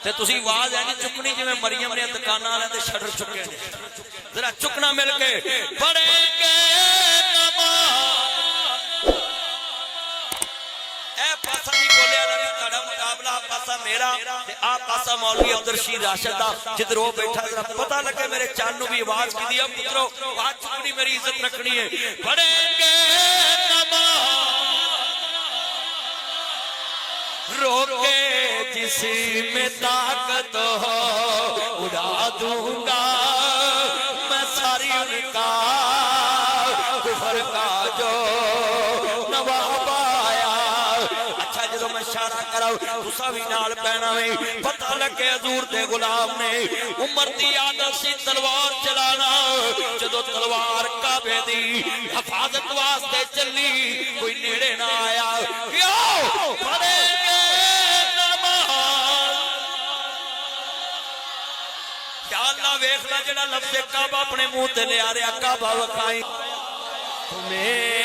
ते तुसी आवाज है नहीं चुकनी जिवें मरियम ने दुकानां वाले दे शटर चुके ने जरा चुकना मिल के पढ़ेंगे पासा नहीं बोलिया रवि तुहाडा मुकाबला पासा मेरा ते आ पासा मौलवी अब्दुल रशीद राशिद दा जिधर वो बैठा जरा पता लगे मेरे चान नू भी आवाज की दिया पुत्रो आवाज चुकनी मेरी इज्जत रखनी है पढ़ेंगे रोके जिसमें ताकत हो उड़ा दूंगा मैं सारी उनका कुफर का जो नवाब आया अच्छा जो मैं इशारा कराऊं तुसा भी नाल पैना वे पता लगे हजूर दे गुलाम ने उमर दी आदत सी तलवार चलाना जदों तलवार काबे दी हिफाजत वास्ते चली कोई नेड़े ना आया क्यों पढ़ेंगे अल्लाह वेखला जड़ा लफ्ज़ काबा अपने मुंह ते ले आ रहा काबा वखाई तुम्हें